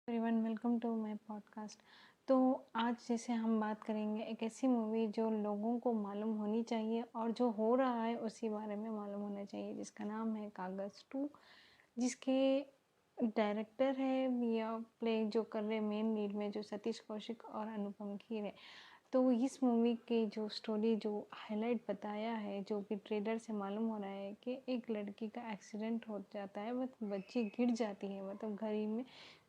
Everyone welcome to my podcast. तो आज जैसे हम बात करेंगे एक ऐसी मूवी जो लोगों को मालूम होनी चाहिए और जो हो रहा है उसी बारे में मालूम होना चाहिए, जिसका नाम है कागज़ 2। जिसके डायरेक्टर है या प्ले जो कर रहे मेन लीड में जो सतीश कौशिक और अनुपम खेर है। तो इस मूवी की जो स्टोरी जो हाईलाइट बताया है, जो कि ट्रेलर से मालूम हो रहा है कि एक लड़की का एक्सीडेंट हो जाता है, मतलब बच्ची गिर जाती है, मतलब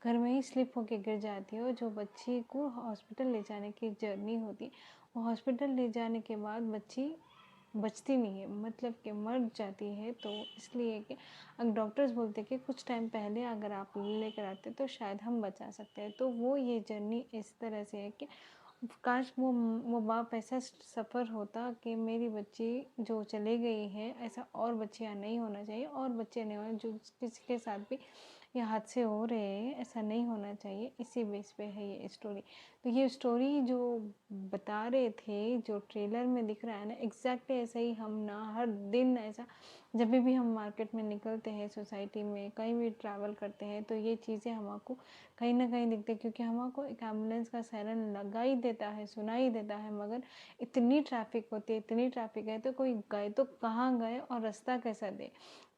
घर में ही स्लिप होके गिर जाती है। और जो बच्ची को हॉस्पिटल ले जाने की जर्नी होती है, वो हॉस्पिटल ले जाने के बाद बच्ची बचती नहीं है, मतलब कि मर जाती है। तो इसलिए कि अगर डॉक्टर्स बोलते कि कुछ टाइम पहले अगर आप लेकर आते तो शायद हम बचा सकते हैं। तो वो ये जर्नी इस तरह से है कि काश वो बाप ऐसा सफ़र होता कि मेरी बच्ची जो चले गई है, ऐसा और बच्चियाँ नहीं होना चाहिए और बच्चे नहीं होने जो किसी के साथ भी ये हादसे हो रहे हैं, ऐसा नहीं होना चाहिए। इसी बेस पे है ये स्टोरी। तो ये स्टोरी जो बता रहे थे, जो ट्रेलर में दिख रहा है ना, एग्जैक्टली ऐसा ही हम ना हर दिन ऐसा जब भी हम मार्केट में निकलते हैं, सोसाइटी में कहीं भी ट्रैवल करते हैं, तो ये चीज़ें हमको कहीं ना कहीं दिखते हैं। क्योंकि हमको एक एम्बुलेंस का सायरन लगा ही देता है, सुना ही देता है, मगर इतनी ट्रैफिक होती है, इतनी ट्रैफिक है, तो कोई गए तो कहाँ गए और रास्ता कैसा दे।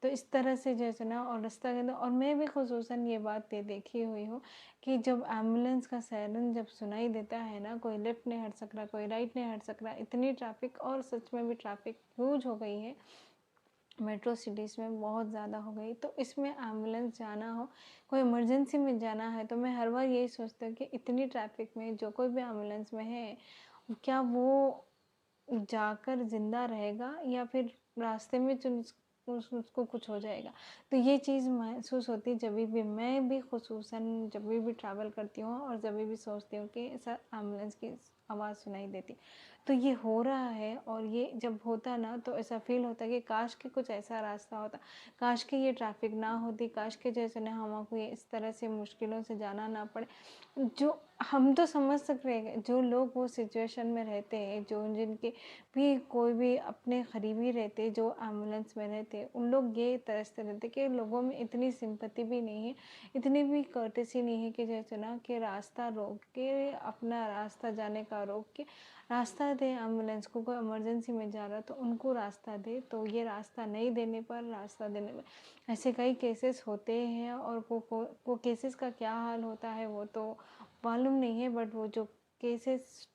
तो इस तरह से जैसे ना, और रास्ता कहते, और मैं भी खुसूसन ये बात देखी हुई हूँ कि जब एम्बुलेंस का सायरन जब सुनाई देता है ना, कोई लेफ्ट नहीं हट सक रहा, कोई राइट नहीं हट सक रहा, इतनी ट्रैफिक, और सच में भी ट्रैफिक ह्यूज हो गई है, मेट्रो सिटीज़ में बहुत ज़्यादा हो गई। तो इसमें एम्बुलेंस जाना हो, कोई इमरजेंसी में जाना है, तो मैं हर बार यही सोचती हूँ कि इतनी ट्रैफिक में जो कोई भी एम्बुलेंस में है, क्या वो जाकर ज़िंदा रहेगा या फिर रास्ते में जो उसको कुछ हो जाएगा। तो ये चीज़ महसूस होती है जब भी मैं भी खुसूसन जब भी ट्रैवल करती हूँ और जब भी सोचती हूँ कि ऐसा एम्बुलेंस की आवाज़ सुनाई देती। तो ये हो रहा है, और ये जब होता ना तो ऐसा फ़ील होता है कि काश कि कुछ ऐसा रास्ता होता, काश कि ये ट्रैफिक ना होती, काश के जैसे ना हमको ये इस तरह से मुश्किलों से जाना ना पड़े। जो हम तो समझ सकते हैं, जो लोग वो सिचुएशन में रहते हैं, जो जिनके भी कोई भी अपने करीबी रहते, जो एम्बुलेंस में रहते, उन लोग ये तरसते रहते कि लोगों में इतनी सिंपैथी भी नहीं है, इतनी भी कर्टेसी नहीं है कि जैसे ना कि रास्ता रोक के, अपना रास्ता जाने का रोक के रास्ता दे एम्बुलेंस को। कोई इमरजेंसी में जा रहा तो उनको रास्ता दे। तो ये रास्ता नहीं देने पर, रास्ता देने पर ऐसे कई केसेस होते हैं, और को केसेस का क्या हाल होता है वो तो मालूम नहीं है, बट वो जो केसेस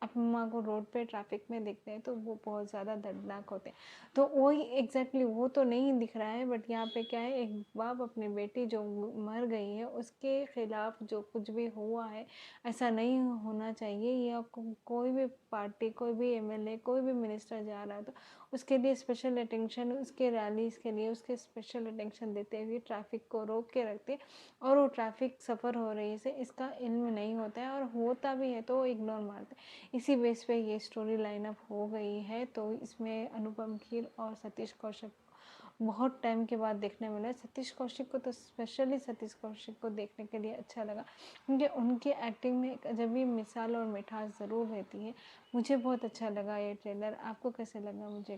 अम्मा को रोड पे ट्रैफिक में दिखते हैं तो वो बहुत ज़्यादा दर्दनाक होते हैं। तो वही एग्जैक्टली वो तो नहीं दिख रहा है, बट यहाँ पे क्या है, एक बाप अपनी बेटी जो मर गई है उसके खिलाफ जो कुछ भी हुआ है, ऐसा नहीं होना चाहिए। या कोई भी पार्टी, कोई भी एमएलए, कोई भी मिनिस्टर जा रहा है तो उसके लिए स्पेशल अटेंशन, उसके रैलीज़ के लिए उसके स्पेशल अटेंशन देते हुए ट्रैफिक को रोक के रखते, और वो ट्रैफिक सफ़र हो रही है इसका इल्म नहीं होता है, और होता भी है तो वो इग्नोर मारते हैं। इसी बेस पे ये स्टोरी लाइनअप हो गई है। तो इसमें अनुपम खेर और सतीश कौशिक बहुत टाइम के बाद देखने मिला है। सतीश कौशिक को तो स्पेशली सतीश कौशिक को देखने के लिए अच्छा लगा, क्योंकि उनकी एक्टिंग में एक अजब ही मिसाल और मिठास ज़रूर रहती है। मुझे बहुत अच्छा लगा ये ट्रेलर। आपको कैसे लगा मुझे